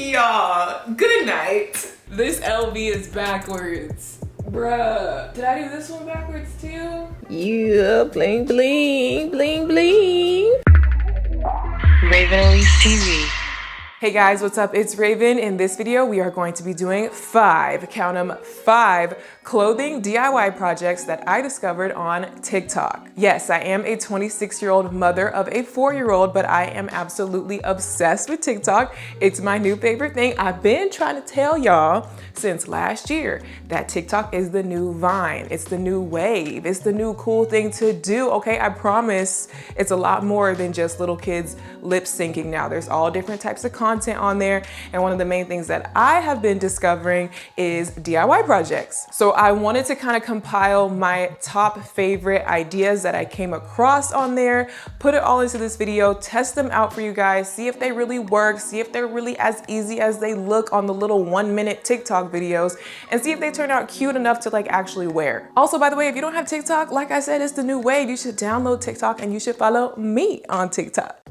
Y'all, good night. This LV is backwards. Bruh. Did I do this one backwards too? Yeah, bling, bling, bling, bling. Raven Elyse TV. Hey guys, what's up? It's Raven. In this video, we are going to be doing 5, count them, 5 clothing DIY projects that I discovered on TikTok. Yes, I am a 26-year-old mother of a 4-year-old, but I am absolutely obsessed with TikTok. It's my new favorite thing. I've been trying to tell y'all since last year that TikTok is the new Vine. It's the new wave. It's the new cool thing to do, okay? I promise it's a lot more than just little kids lip syncing now. There's all different types of content on there. And one of the main things that I have been discovering is DIY projects. So I wanted to kind of compile my top favorite ideas that I came across on there, put it all into this video, test them out for you guys, see if they really work, see if they're really as easy as they look on the little 1-minute TikTok videos, and see if they turn out cute enough to like actually wear. Also, by the way, if you don't have TikTok, like I said, it's the new wave. You should download TikTok and you should follow me on TikTok.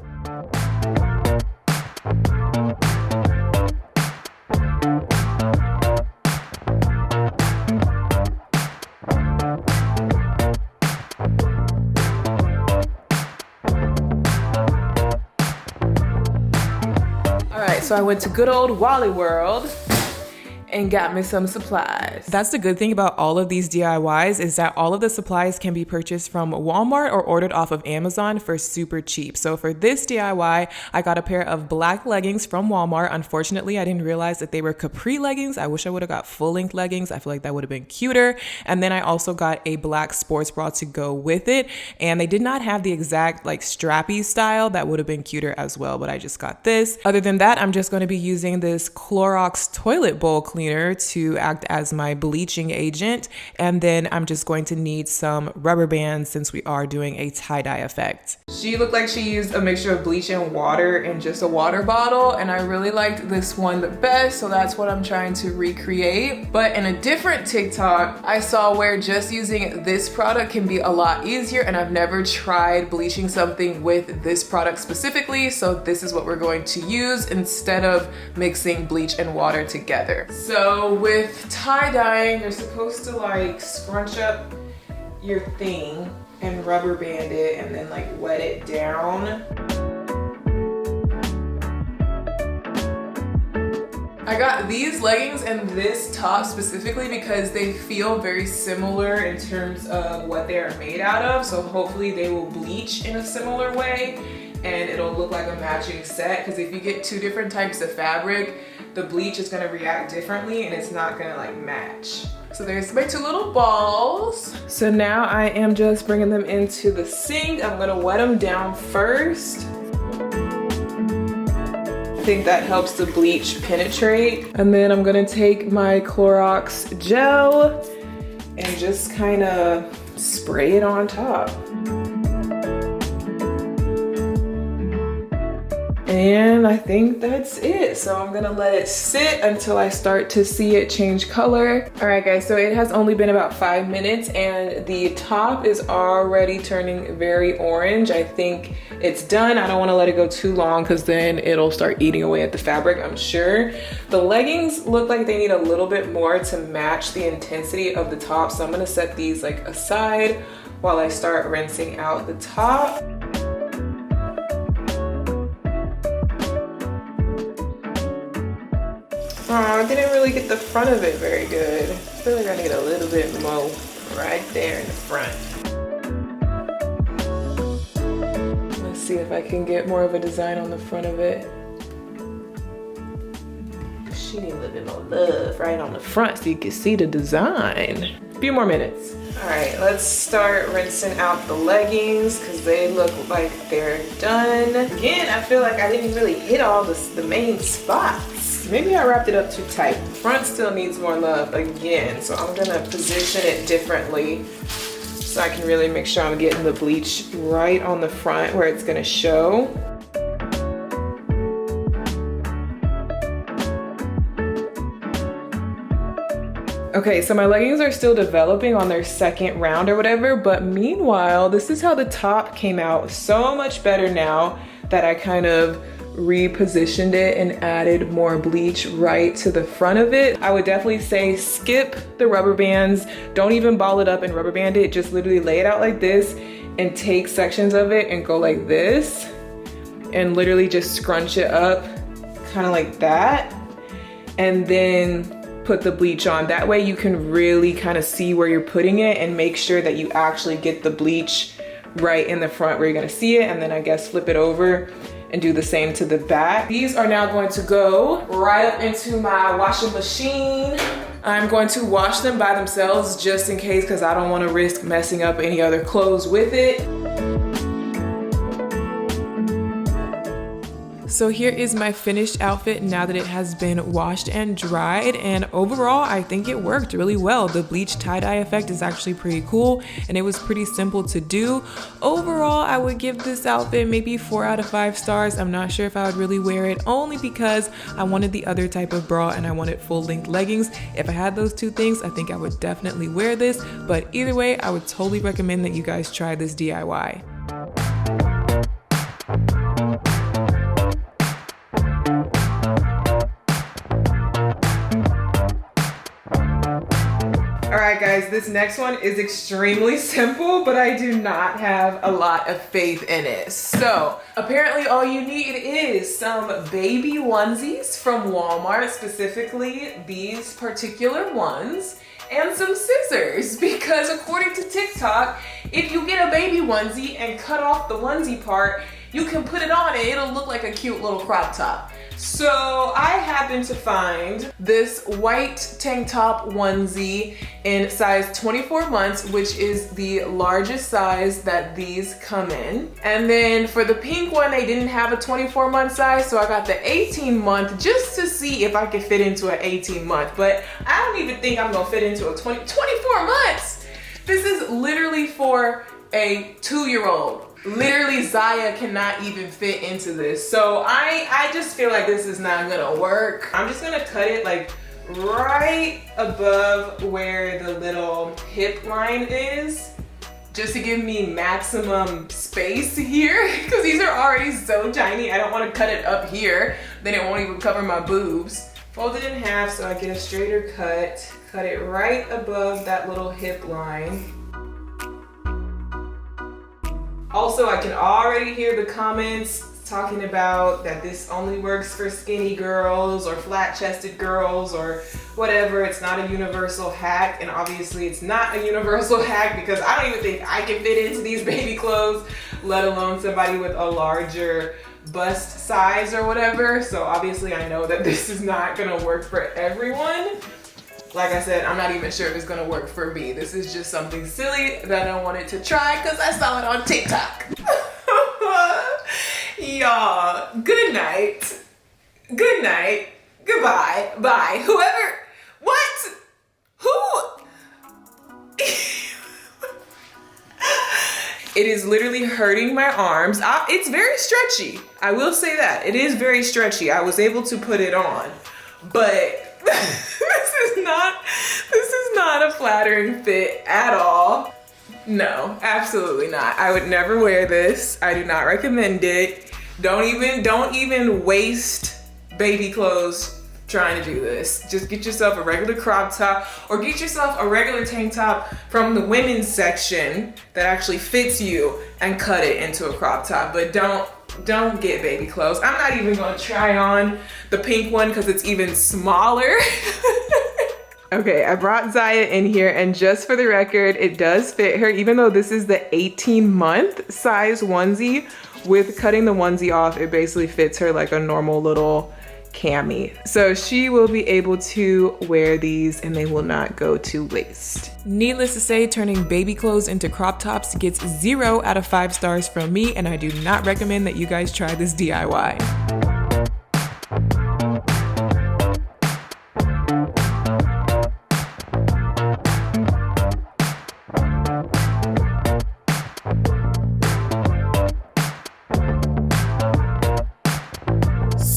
So I went to good old Wally World and got me some supplies. That's the good thing about all of these DIYs is that all of the supplies can be purchased from Walmart or ordered off of Amazon for super cheap. So for this DIY, I got a pair of black leggings from Walmart. Unfortunately, I didn't realize that they were capri leggings. I wish I would have got full-length leggings. I feel like that would have been cuter. And then I also got a black sports bra to go with it. And they did not have the exact like strappy style. That would have been cuter as well, but I just got this. Other than that, I'm just going to be using this Clorox toilet bowl cleaner to act as my bleaching agent. And then I'm just going to need some rubber bands since we are doing a tie-dye effect. She looked like she used a mixture of bleach and water in just a water bottle, and I really liked this one the best, so that's what I'm trying to recreate. But in a different TikTok, I saw where just using this product can be a lot easier, and I've never tried bleaching something with this product specifically, so this is what we're going to use instead of mixing bleach and water together. So with tie-dyeing, you're supposed to like scrunch up your thing and rubber band it and then like wet it down. I got these leggings and this top specifically because they feel very similar in terms of what they are made out of. So hopefully they will bleach in a similar way and it'll look like a matching set, because if you get 2 different types of fabric, the bleach is gonna react differently and it's not gonna like match. So there's my 2 little balls. So now I am just bringing them into the sink. I'm gonna wet them down first. I think that helps the bleach penetrate. And then I'm gonna take my Clorox gel and just kind of spray it on top. And I think that's it. So I'm gonna let it sit until I start to see it change color. All right guys, so it has only been about 5 minutes and the top is already turning very orange. I think it's done. I don't wanna let it go too long because then it'll start eating away at the fabric, I'm sure. The leggings look like they need a little bit more to match the intensity of the top. So I'm gonna set these like aside while I start rinsing out the top. Oh, I didn't really get the front of it very good. I feel like I need a little bit more right there in the front. Let's see if I can get more of a design on the front of it. She needs a little bit more love right on the front so you can see the design. A few more minutes. All right, let's start rinsing out the leggings because they look like they're done. Again, I feel like I didn't really hit all the main spots. Maybe I wrapped it up too tight. The front still needs more love again, so I'm gonna position it differently so I can really make sure I'm getting the bleach right on the front where it's gonna show. Okay, so my leggings are still developing on their second round or whatever, but meanwhile, this is how the top came out. So much better now that I kind of repositioned it and added more bleach right to the front of it. I would definitely say skip the rubber bands. Don't even ball it up and rubber band it. Just literally lay it out like this and take sections of it and go like this and literally just scrunch it up kind of like that, and then put the bleach on. That way you can really kind of see where you're putting it and make sure that you actually get the bleach right in the front where you're gonna see it, and then I guess flip it over and do the same to the back. These are now going to go right up into my washing machine. I'm going to wash them by themselves just in case, because I don't want to risk messing up any other clothes with it. So here is my finished outfit now that it has been washed and dried, and overall I think it worked really well. The bleach tie-dye effect is actually pretty cool and it was pretty simple to do. Overall I would give this outfit maybe 4 out of 5 stars. I'm not sure if I would really wear it, only because I wanted the other type of bra and I wanted full-length leggings. If I had those two things, I think I would definitely wear this, but either way I would totally recommend that you guys try this DIY. Alright guys, this next one is extremely simple, but I do not have a lot of faith in it. So, apparently all you need is some baby onesies from Walmart, specifically these particular ones, and some scissors, because according to TikTok, if you get a baby onesie and cut off the onesie part, you can put it on and it'll look like a cute little crop top. So I happened to find this white tank top onesie in size 24 months, which is the largest size that these come in. And then for the pink one, they didn't have a 24-month size, so I got the 18-month just to see if I could fit into an 18-month. But I don't even think I'm gonna fit into a 24 months. This is literally for a 2-year-old. Literally, Ziya cannot even fit into this. So I just feel like this is not gonna work. I'm just gonna cut it like right above where the little hip line is, just to give me maximum space here, because these are already so tiny. I don't want to cut it up here, then it won't even cover my boobs. Fold it in half so I get a straighter cut. Cut it right above that little hip line. Also, I can already hear the comments talking about that this only works for skinny girls or flat-chested girls or whatever. It's not a universal hack, and obviously it's not a universal hack because I don't even think I can fit into these baby clothes, let alone somebody with a larger bust size or whatever. So obviously I know that this is not gonna work for everyone. Like I said, I'm not even sure if it's gonna work for me. This is just something silly that I wanted to try because I saw it on TikTok. Y'all, good night. Good night. Goodbye. Bye. Whoever, what? Who? It is literally hurting my arms. It's very stretchy. I will say that. It is very stretchy. I was able to put it on, but this is not a flattering fit at all. No, absolutely not. I would never wear this. I do not recommend it. Don't even waste baby clothes trying to do this. Just get yourself a regular crop top or get yourself a regular tank top from the women's section that actually fits you and cut it into a crop top. But don't get baby clothes. I'm not even gonna try on the pink one because it's even smaller. Okay, I brought Ziya in here, and just for the record, it does fit her, even though this is the 18-month size onesie. With cutting the onesie off, it basically fits her like a normal little cami. So she will be able to wear these and they will not go to waste. Needless to say, turning baby clothes into crop tops gets 0 out of 5 stars from me, and I do not recommend that you guys try this DIY.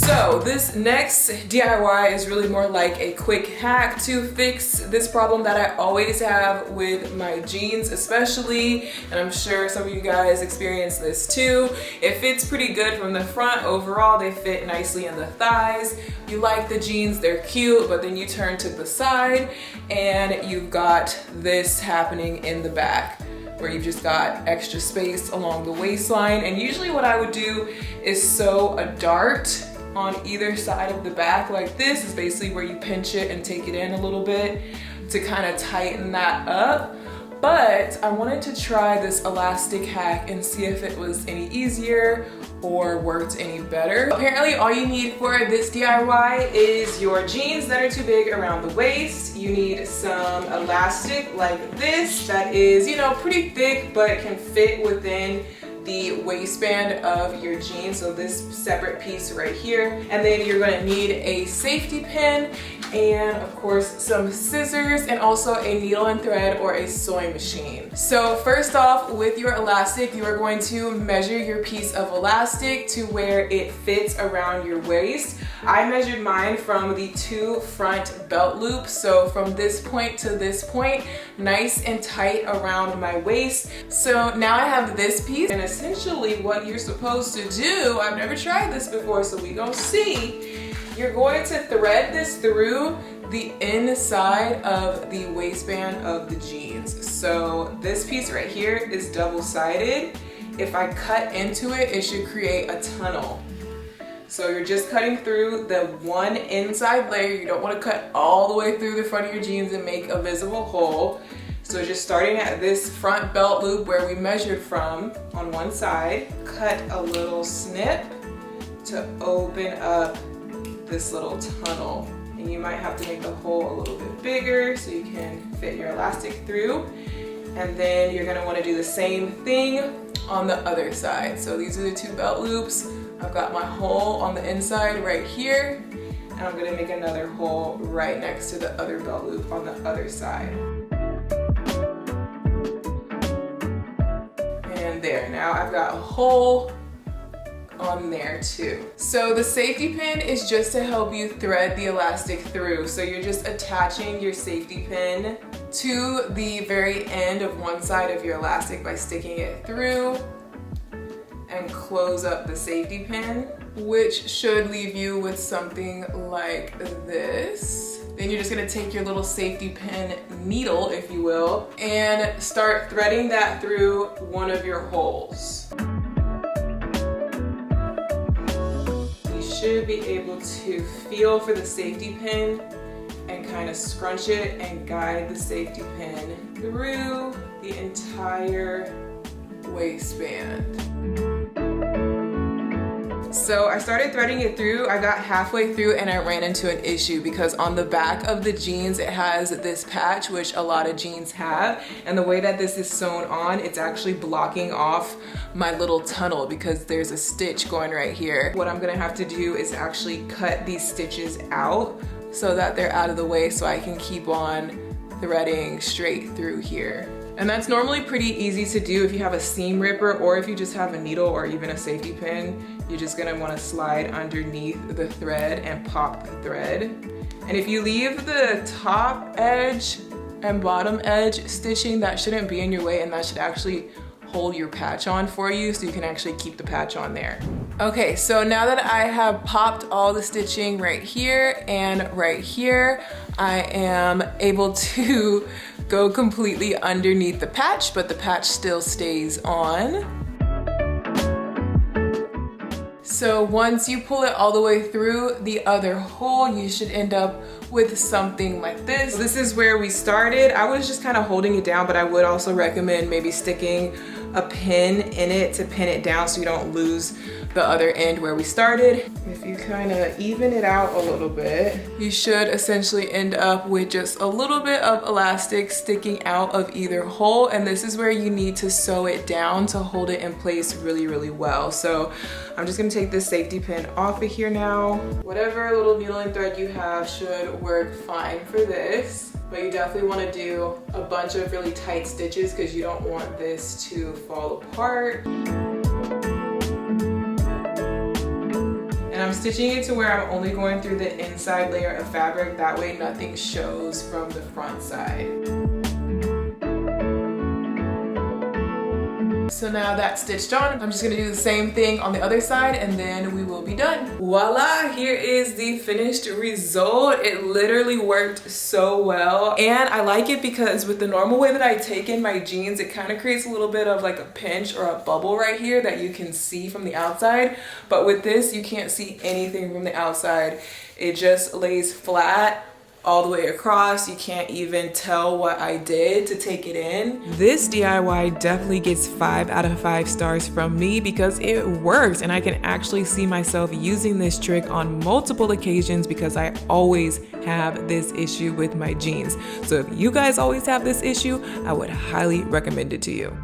So this next DIY is really more like a quick hack to fix this problem that I always have with my jeans especially, and I'm sure some of you guys experience this too. It fits pretty good from the front. Overall, they fit nicely in the thighs. You like the jeans, they're cute, but then you turn to the side and you've got this happening in the back, where you've just got extra space along the waistline. And usually what I would do is sew a dart on either side of the back like this. Is basically where you pinch it and take it in a little bit to kind of tighten that up. But I wanted to try this elastic hack and see if it was any easier or worked any better. Apparently all you need for this DIY is your jeans that are too big around the waist. You need some elastic like this that is, you know, pretty thick but it can fit within the waistband of your jeans, so this separate piece right here. And then you're gonna need a safety pin and of course some scissors and also a needle and thread or a sewing machine. So first off, with your elastic, you are going to measure your piece of elastic to where it fits around your waist. I measured mine from the 2 front belt loops, so from this point to this point, nice and tight around my waist. So now I have this piece, and essentially what you're supposed to do, I've never tried this before, so we gonna see. You're going to thread this through the inside of the waistband of the jeans. So this piece right here is double-sided. If I cut into it, it should create a tunnel. So you're just cutting through the one inside layer. You don't want to cut all the way through the front of your jeans and make a visible hole. So just starting at this front belt loop where we measured from on one side, cut a little snip to open up this little tunnel. And you might have to make the hole a little bit bigger so you can fit your elastic through. And then you're gonna wanna do the same thing on the other side. So these are the 2 belt loops. I've got my hole on the inside right here, and I'm gonna make another hole right next to the other belt loop on the other side. And there, now I've got a hole on there too. So the safety pin is just to help you thread the elastic through. So you're just attaching your safety pin to the very end of one side of your elastic by sticking it through and close up the safety pin, which should leave you with something like this. Then you're just gonna take your little safety pin needle, if you will, and start threading that through one of your holes. You should be able to feel for the safety pin and kind of scrunch it and guide the safety pin through the entire waistband. So I started threading it through. I got halfway through and I ran into an issue because on the back of the jeans it has this patch, which a lot of jeans have, and the way that this is sewn on, it's actually blocking off my little tunnel because there's a stitch going right here. What I'm gonna have to do is actually cut these stitches out so that they're out of the way so I can keep on threading straight through here. And that's normally pretty easy to do if you have a seam ripper or if you just have a needle or even a safety pin. You're just gonna wanna slide underneath the thread and pop the thread. And if you leave the top edge and bottom edge stitching, that shouldn't be in your way and that should actually hold your patch on for you so you can actually keep the patch on there. Okay, so now that I have popped all the stitching right here and right here, I am able to go completely underneath the patch, but the patch still stays on. So once you pull it all the way through the other hole, you should end up with something like this. This is where we started. I was just kind of holding it down, but I would also recommend maybe sticking a pin in it to pin it down so you don't lose the other end where we started. If you kind of even it out a little bit, you should essentially end up with just a little bit of elastic sticking out of either hole, and this is where you need to sew it down to hold it in place really, really well. So I'm just gonna take this safety pin off of here now. Whatever little needle and thread you have should work fine for this. But you definitely want to do a bunch of really tight stitches because you don't want this to fall apart. And And I'm stitching it to where I'm only going through the inside layer of fabric. That way nothing shows from the front side. So now that's stitched on, I'm just gonna do the same thing on the other side and then we will be done. Voila, here is the finished result. It literally worked so well. And I like it because with the normal way that I take in my jeans, it kind of creates a little bit of like a pinch or a bubble right here that you can see from the outside. But with this, you can't see anything from the outside. It just lays flat all the way across. You can't even tell what I did to take it in. This DIY definitely gets 5 out of 5 stars from me because it works and I can actually see myself using this trick on multiple occasions because I always have this issue with my jeans. So if you guys always have this issue, I would highly recommend it to you.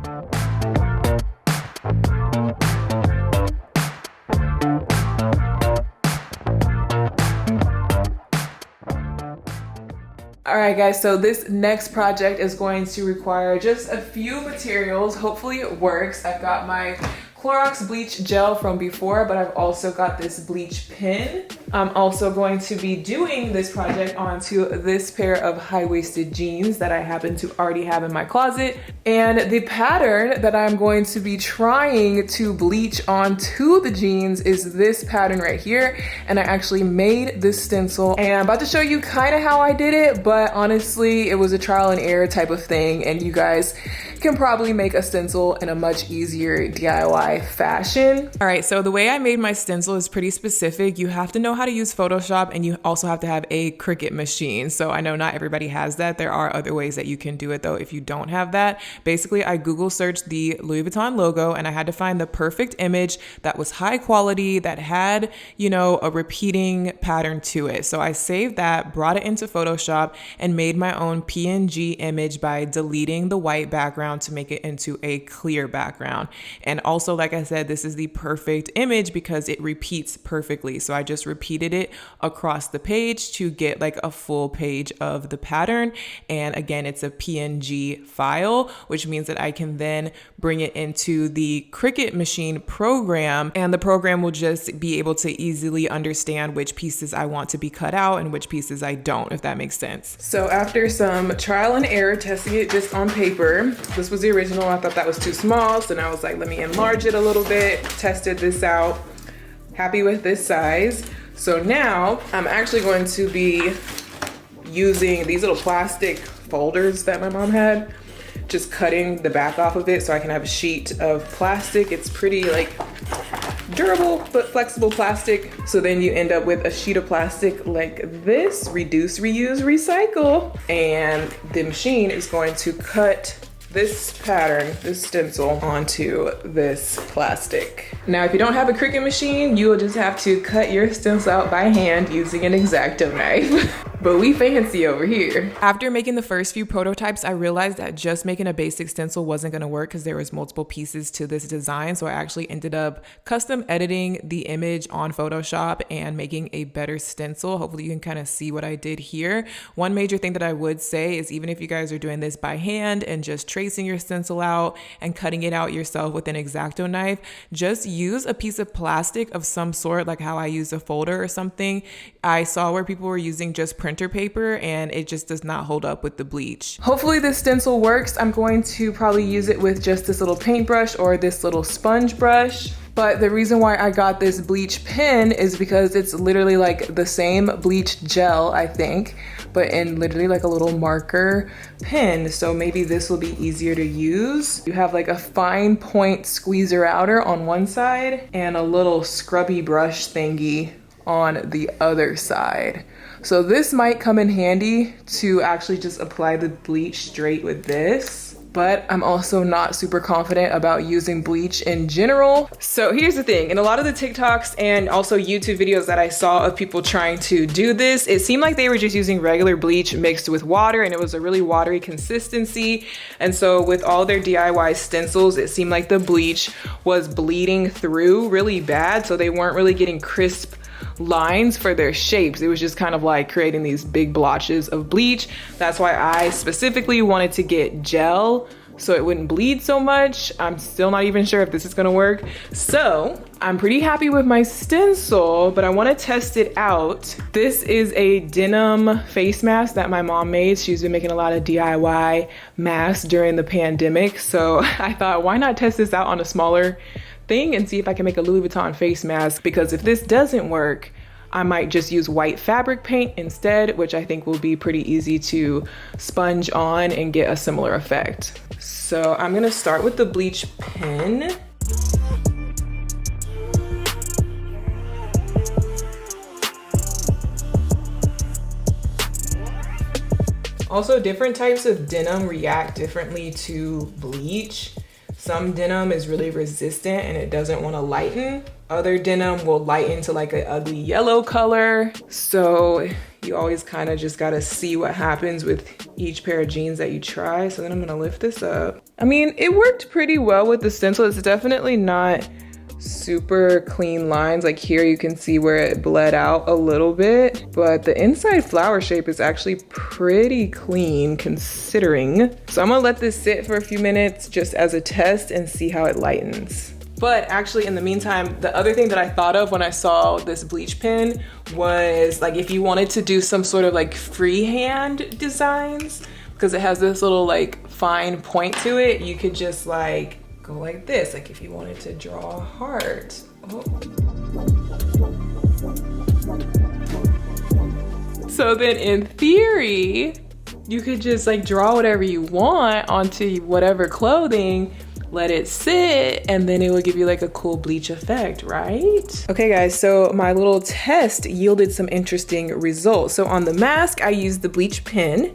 Alright guys, so this next project is going to require just a few materials. Hopefully it works. I've got my Clorox bleach gel from before, but I've also got this bleach pin. I'm also going to be doing this project onto this pair of high-waisted jeans that I happen to already have in my closet. And the pattern that I'm going to be trying to bleach onto the jeans is this pattern right here. And I actually made this stencil and I'm about to show you kind of how I did it, but honestly, it was a trial and error type of thing. And you guys can probably make a stencil in a much easier DIY fashion. All right, so the way I made my stencil is pretty specific. You have to know how to use Photoshop and you also have to have a Cricut machine. So I know not everybody has that. There are other ways that you can do it though if you don't have that. Basically, I Google searched the Louis Vuitton logo and I had to find the perfect image that was high quality, that had, you know, a repeating pattern to it. So I saved that, brought it into Photoshop and made my own PNG image by deleting the white background to make it into a clear background. And also, like I said, this is the perfect image because it repeats perfectly. So I just repeated it across the page to get like a full page of the pattern. And again, it's a PNG file, which means that I can then bring it into the Cricut machine program and the program will just be able to easily understand which pieces I want to be cut out and which pieces I don't, if that makes sense. So after some trial and error testing it just on paper, this was the original. I thought that was too small. So now I was like, let me enlarge it a little bit, tested this out, happy with this size. So now I'm actually going to be using these little plastic folders that my mom had, just cutting the back off of it so I can have a sheet of plastic. It's pretty like durable but flexible plastic. So then you end up with a sheet of plastic like this, reduce, reuse, recycle. And the machine is going to cut this pattern, this stencil, onto this plastic. Now, if you don't have a Cricut machine, you will just have to cut your stencil out by hand using an X-Acto knife. But we fancy over here. After making the first few prototypes, I realized that just making a basic stencil wasn't gonna work because there was multiple pieces to this design. So I actually ended up custom editing the image on Photoshop and making a better stencil. Hopefully you can kind of see what I did here. One major thing that I would say is even if you guys are doing this by hand and just tracing your stencil out and cutting it out yourself with an X-Acto knife, just use a piece of plastic of some sort, like how I use a folder or something. I saw where people were using just printer paper and it just does not hold up with the bleach. Hopefully this stencil works. I'm going to probably use it with just this little paintbrush or this little sponge brush. But the reason why I got this bleach pen is because it's literally like the same bleach gel, I think, but in literally like a little marker pen. So maybe this will be easier to use. You have like a fine point squeezer outer on one side and a little scrubby brush thingy on the other side. So this might come in handy to actually just apply the bleach straight with this, but I'm also not super confident about using bleach in general. So here's the thing, in a lot of the TikToks and also YouTube videos that I saw of people trying to do this, it seemed like they were just using regular bleach mixed with water and it was a really watery consistency. And so with all their DIY stencils, it seemed like the bleach was bleeding through really bad. So they weren't really getting crisp lines for their shapes. It was just kind of like creating these big blotches of bleach. That's why I specifically wanted to get gel so it wouldn't bleed so much. I'm still not even sure if this is gonna work. So I'm pretty happy with my stencil, but I want to test it out. This is a denim face mask that my mom made. She's been making a lot of DIY masks during the pandemic. So I thought, why not test this out on a smaller thing and see if I can make a Louis Vuitton face mask? Because if this doesn't work, I might just use white fabric paint instead, which I think will be pretty easy to sponge on and get a similar effect. So I'm gonna start with the bleach pen. Also, different types of denim react differently to bleach. Some denim is really resistant and it doesn't want to lighten. Other denim will lighten to like an ugly yellow color. So you always kind of just gotta see what happens with each pair of jeans that you try. So then I'm gonna lift this up. I mean, it worked pretty well with the stencil. It's definitely not super clean lines. Like here you can see where it bled out a little bit, but the inside flower shape is actually pretty clean considering. So I'm gonna let this sit for a few minutes just as a test and see how it lightens. But actually in the meantime, the other thing that I thought of when I saw this bleach pen was like if you wanted to do some sort of like freehand designs, because it has this little like fine point to it, you could just like go like this, like if you wanted to draw a heart. Oh. So then in theory, you could just like draw whatever you want onto whatever clothing, let it sit, and then it will give you like a cool bleach effect, right? Okay guys, so my little test yielded some interesting results. So on the mask, I used the bleach pen,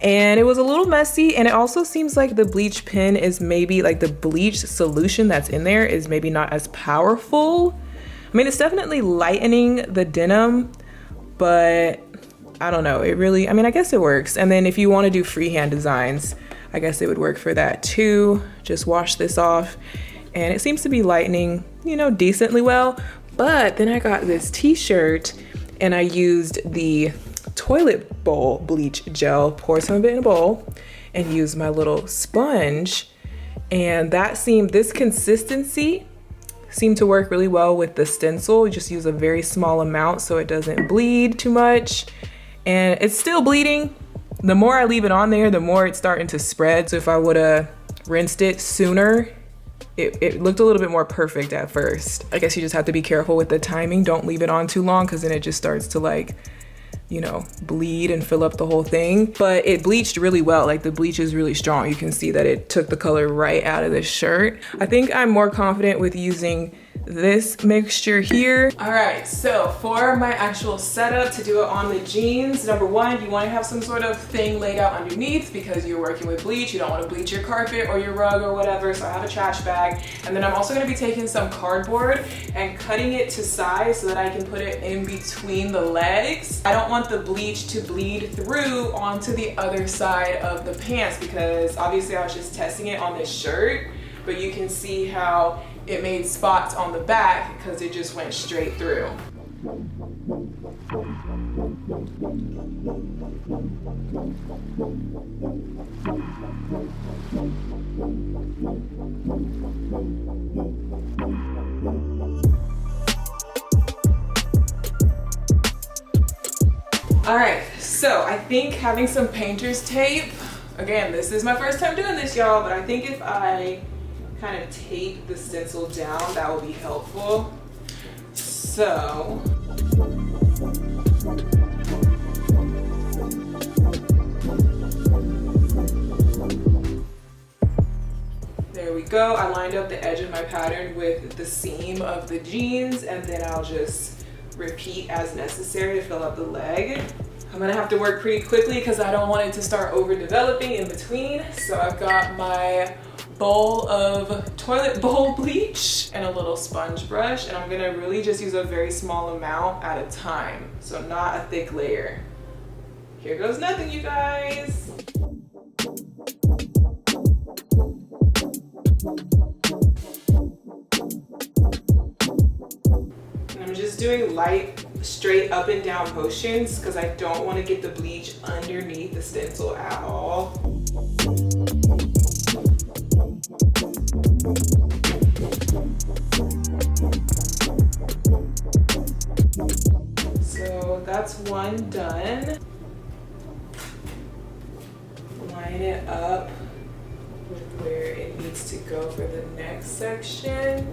and it was a little messy, and it also seems like the bleach pen is maybe like the bleach solution that's in there is maybe not as powerful. I mean, it's definitely lightening the denim, but I don't know, it really, I mean, I guess it works. And then if you want to do freehand designs, I guess it would work for that too. Just wash this off, and it seems to be lightening, you know, decently well. But then I got this t-shirt and I used the toilet bowl bleach gel, poured some of it in a bowl and used my little sponge, and that seemed, this consistency seemed to work really well with the stencil. You just use a very small amount so it doesn't bleed too much, and it's still bleeding. The more I leave it on there, the more it's starting to spread. So if I would have rinsed it sooner, it looked a little bit more perfect at first. I guess you just have to be careful with the timing. Don't leave it on too long, because then it just starts to like, you know, bleed and fill up the whole thing. But it bleached really well. Like the bleach is really strong. You can see that it took the color right out of the shirt. I think I'm more confident with using this mixture here. All right, so for my actual setup to do it on the jeans, number one, you want to have some sort of thing laid out underneath because you're working with bleach. You don't want to bleach your carpet or your rug or whatever, so I have a trash bag. And then I'm also going to be taking some cardboard and cutting it to size so that I can put it in between the legs. I don't want the bleach to bleed through onto the other side of the pants, because obviously I was just testing it on this shirt, but you can see how it made spots on the back because it just went straight through. All right, so I think having some painter's tape, again, this is my first time doing this, y'all, but I think if I kind of tape the stencil down, that will be helpful. So there we go. I lined up the edge of my pattern with the seam of the jeans, and then I'll just repeat as necessary to fill up the leg. I'm gonna have to work pretty quickly because I don't want it to start overdeveloping in between. So I've got my bowl of toilet bowl bleach and a little sponge brush, and I'm gonna really just use a very small amount at a time, so not a thick layer. Here goes nothing, you guys. And I'm just doing light, straight up and down motions because I don't want to get the bleach underneath the stencil at all. that's one done. Line it up with where it needs to go for the next section.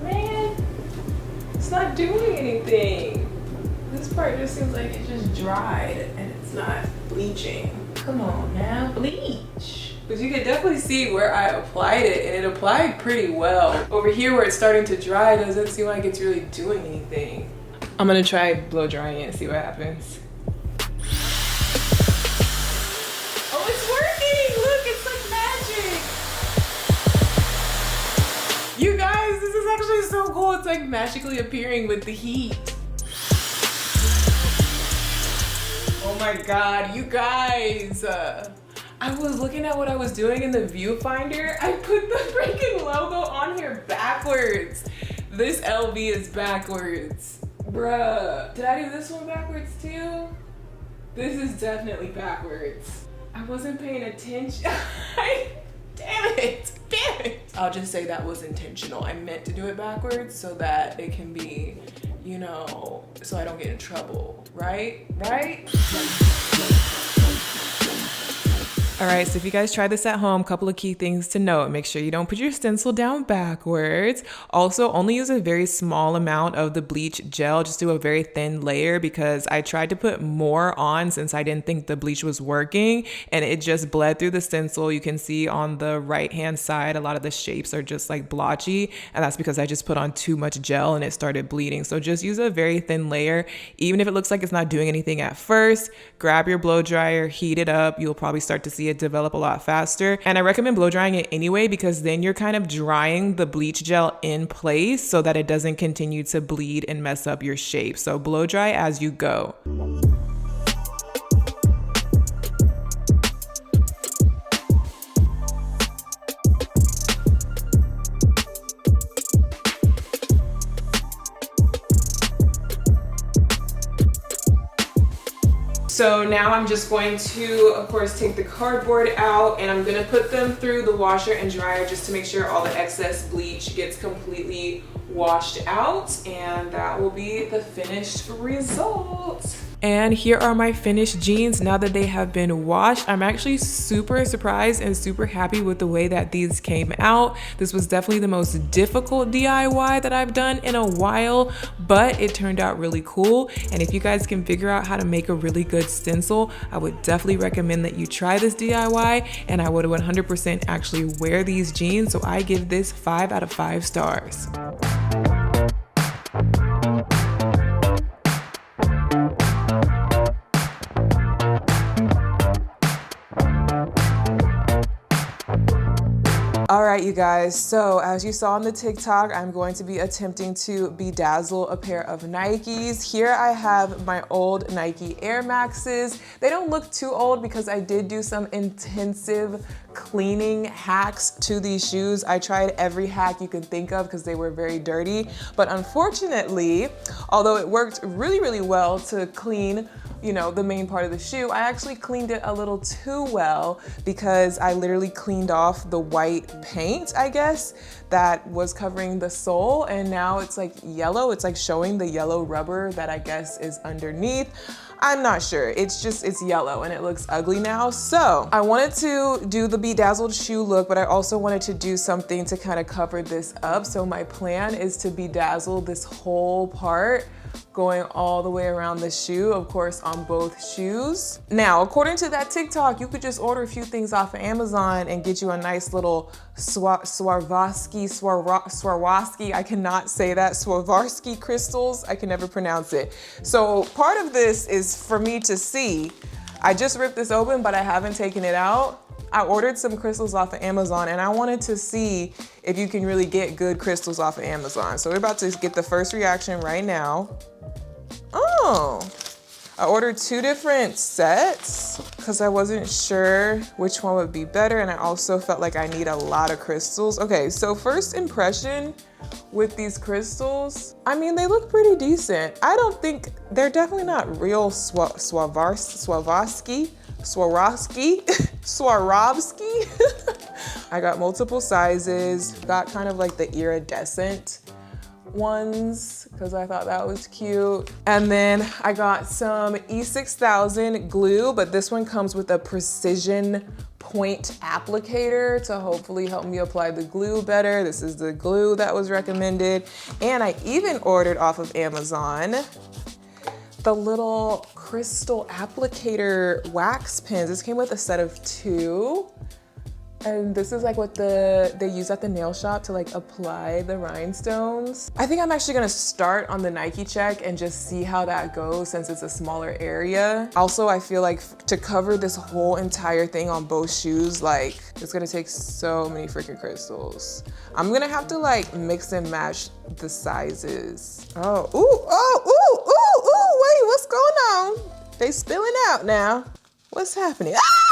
Man, it's not doing anything. This part just seems like it just dried and it's not bleaching. Come on now, bleach. But you can definitely see where I applied it, and it applied pretty well. Over here where it's starting to dry, doesn't seem like it's really doing anything. I'm gonna try blow drying it and see what happens. Oh, it's working! Look, it's like magic! You guys, this is actually so cool. It's like magically appearing with the heat. Oh my God, you guys. I was looking at what I was doing in the viewfinder. I put the freaking logo on here backwards. This LV is backwards. Bruh. Did I do this one backwards too? This is definitely backwards. I wasn't paying attention. Damn it. Damn it. I'll just say that was intentional. I meant to do it backwards so that it can be, you know, so I don't get in trouble, right? Right? All right, so if you guys try this at home, a couple of key things to note. Make sure you don't put your stencil down backwards. Also, only use a very small amount of the bleach gel. Just do a very thin layer, because I tried to put more on since I didn't think the bleach was working, and it just bled through the stencil. You can see on the right-hand side, a lot of the shapes are just like blotchy, and that's because I just put on too much gel and it started bleeding. So just use a very thin layer. Even if it looks like it's not doing anything at first, grab your blow dryer, heat it up. You'll probably start to see it develop a lot faster. And I recommend blow drying it anyway, because then you're kind of drying the bleach gel in place so that it doesn't continue to bleed and mess up your shape. So blow dry as you go. So now I'm just going to, of course, take the cardboard out, and I'm gonna put them through the washer and dryer just to make sure all the excess bleach gets completely washed out, and that will be the finished result. And here are my finished jeans now that they have been washed. I'm actually super surprised and super happy with the way that these came out. This was definitely the most difficult DIY that I've done in a while, but it turned out really cool. And if you guys can figure out how to make a really good stencil, I would definitely recommend that you try this DIY, and I would 100% actually wear these jeans. So I give this 5 out of 5 stars. All right, you guys, so as you saw on the TikTok, I'm going to be attempting to bedazzle a pair of Nikes. Here I have my old Nike Air Maxes. They don't look too old because I did do some intensive cleaning hacks to these shoes. I tried every hack you could think of because they were very dirty. But unfortunately, although it worked really, really well to clean, you know, the main part of the shoe, I actually cleaned it a little too well, because I literally cleaned off the white paint, I guess, that was covering the sole, and now it's like yellow. It's like showing the yellow rubber that I guess is underneath. I'm not sure. It's yellow and it looks ugly now. So I wanted to do the bedazzled shoe look, but I also wanted to do something to kind of cover this up. So my plan is to bedazzle this whole part, going all the way around the shoe, of course, on both shoes. Now, according to that TikTok, you could just order a few things off of Amazon and get you a nice little Swarovski, I cannot say that, Swarovski crystals, I can never pronounce it. So part of this is for me to see. I just ripped this open, but I haven't taken it out. I ordered some crystals off of Amazon, and I wanted to see if you can really get good crystals off of Amazon. So we're about to get the first reaction right now. Oh, I ordered 2 different sets because I wasn't sure which one would be better, and I also felt like I need a lot of crystals. Okay, so first impression with these crystals, I mean, they look pretty decent. I don't think, they're definitely not real Swarovski, I got multiple sizes, got kind of like the iridescent ones because I thought that was cute. And then I got some E6000 glue, but this one comes with a precision point applicator to hopefully help me apply the glue better. This is the glue that was recommended. And I even ordered off of Amazon the little crystal applicator wax pins. This came with a set of 2. And this is like what they use at the nail shop to like apply the rhinestones. I think I'm actually gonna start on the Nike check and just see how that goes since it's a smaller area. Also, I feel like to cover this whole entire thing on both shoes, like it's gonna take so many freaking crystals. I'm gonna have to like mix and match the sizes. Oh, wait, what's going on? They spilling out now. What's happening? Ah!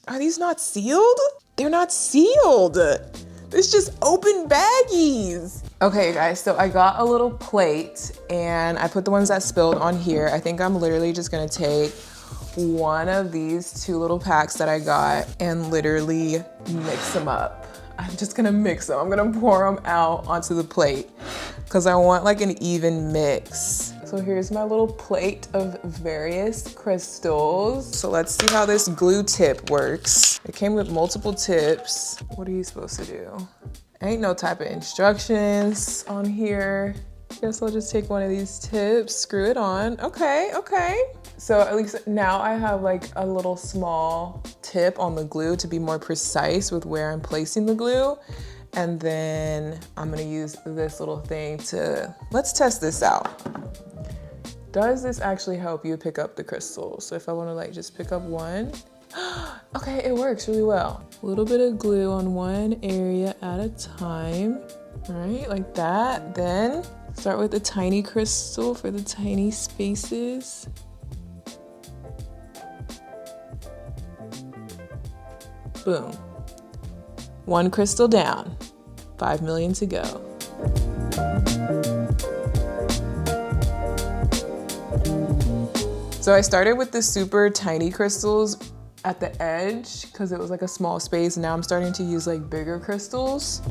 Are these not sealed? They're not sealed. It's just open baggies. Okay guys, so I got a little plate and I put the ones that spilled on here. I think I'm literally just gonna take one of these 2 little packs that I got and literally mix them up. I'm just gonna mix them. I'm gonna pour them out onto the plate because I want like an even mix. So here's my little plate of various crystals. So let's see how this glue tip works. It came with multiple tips. What are you supposed to do? Ain't no type of instructions on here. Guess I'll just take one of these tips, screw it on. Okay. So at least now I have like a little small tip on the glue to be more precise with where I'm placing the glue. And then I'm gonna use this little thing to, let's test this out. Does this actually help you pick up the crystals? So if I wanna like just pick up one, okay, it works really well. A little bit of glue on one area at a time, all right, like that. Then start with a tiny crystal for the tiny spaces. Boom. 1 crystal down, 5 million to go. So I started with the super tiny crystals at the edge because it was like a small space. Now I'm starting to use like bigger crystals.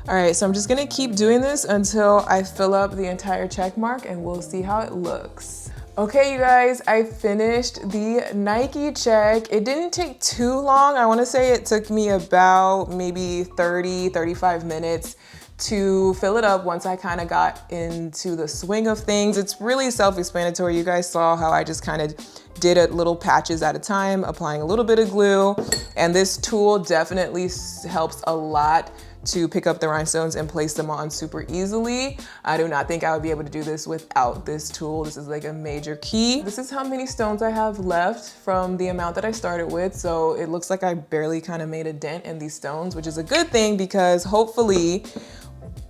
All right, so I'm just gonna keep doing this until I fill up the entire check mark and we'll see how it looks. Okay, you guys, I finished the Nike check. It didn't take too long. I wanna say it took me about maybe 35 minutes to fill it up once I kind of got into the swing of things. It's really self-explanatory. You guys saw how I just kind of did it little patches at a time, applying a little bit of glue. And this tool definitely helps a lot to pick up the rhinestones and place them on super easily. I do not think I would be able to do this without this tool. This is like a major key. This is how many stones I have left from the amount that I started with. So it looks like I barely kind of made a dent in these stones, which is a good thing because hopefully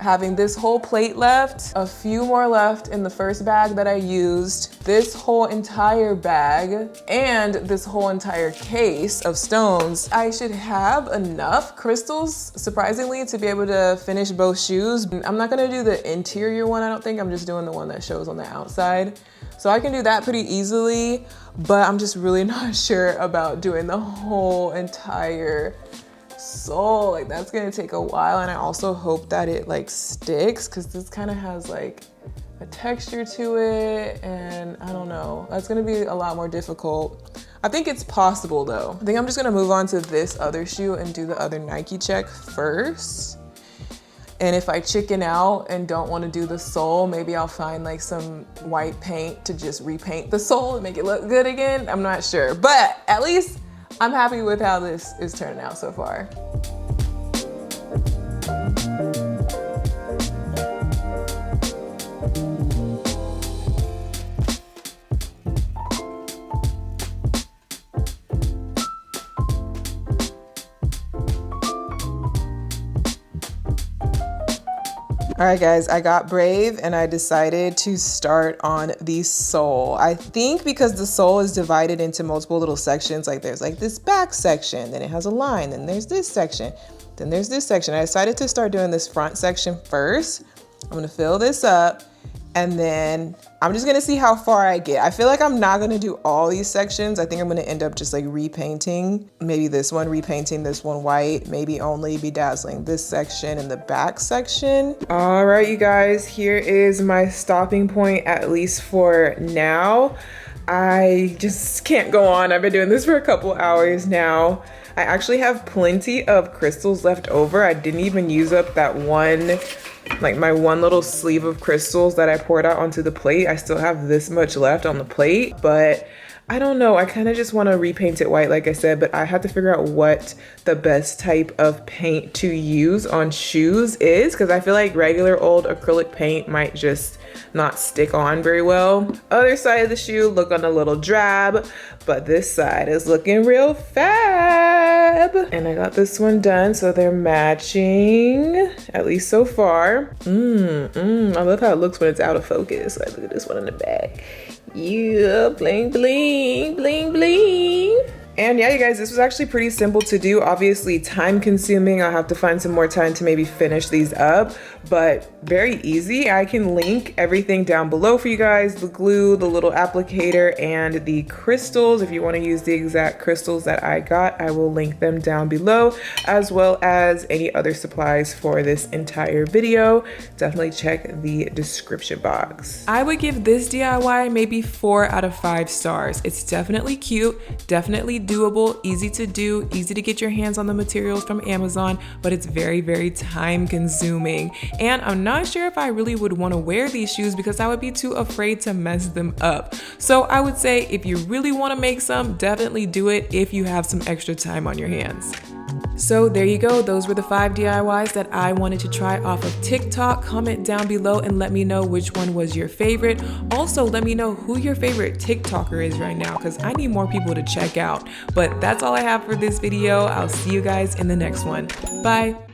having this whole plate left, a few more left in the first bag that I used, this whole entire bag, and this whole entire case of stones, I should have enough crystals, surprisingly, to be able to finish both shoes. I'm not gonna do the interior one, I don't think. I'm just doing the one that shows on the outside. So I can do that pretty easily, but I'm just really not sure about doing the whole entire sole. Like that's gonna take a while, and I also hope that it like sticks because this kind of has like a texture to it, and I don't know, that's gonna be a lot more difficult. I think it's possible though. I think I'm just gonna move on to this other shoe and do the other Nike check first. And if I chicken out and don't want to do the sole, maybe I'll find like some white paint to just repaint the sole and make it look good again. I'm not sure, but at least I'm happy with how this is turning out so far. All right guys, I got brave and I decided to start on the sole. I think because the sole is divided into multiple little sections, like there's like this back section, then it has a line, then there's this section, then there's this section. I decided to start doing this front section first. I'm gonna fill this up And then I'm just gonna see how far I get. I feel like I'm not gonna do all these sections. I think I'm gonna end up just like repainting, maybe this one, repainting this one white, maybe only bedazzling this section and the back section. All right, you guys, here is my stopping point, at least for now. I just can't go on. I've been doing this for a couple hours now. I actually have plenty of crystals left over. I didn't even use up that one, like my one little sleeve of crystals that I poured out onto the plate. I still have this much left on the plate, but I don't know. I kind of just want to repaint it white, like I said, but I have to figure out what the best type of paint to use on shoes is, because I feel like regular old acrylic paint might just not stick on very well. Other side of the shoe looking a little drab, but this side is looking real fab. And I got this one done, so they're matching, at least so far. I love how it looks when it's out of focus. Like, look at this one in the back. Yeah, bling, bling, bling, bling. And yeah, you guys, this was actually pretty simple to do. Obviously time consuming. I'll have to find some more time to maybe finish these up, but very easy. I can link everything down below for you guys. The glue, the little applicator, and the crystals. If you want to use the exact crystals that I got, I will link them down below, as well as any other supplies for this entire video. Definitely check the description box. I would give this DIY maybe 4 out of 5 stars. It's definitely cute, definitely doable, easy to do, easy to get your hands on the materials from Amazon, but it's very, very time consuming. And I'm not sure if I really would want to wear these shoes because I would be too afraid to mess them up. So I would say if you really want to make some, definitely do it if you have some extra time on your hands. So there you go. Those were the 5 DIYs that I wanted to try off of TikTok. Comment down below and let me know which one was your favorite. Also, let me know who your favorite TikToker is right now, because I need more people to check out. But that's all I have for this video. I'll see you guys in the next one. Bye.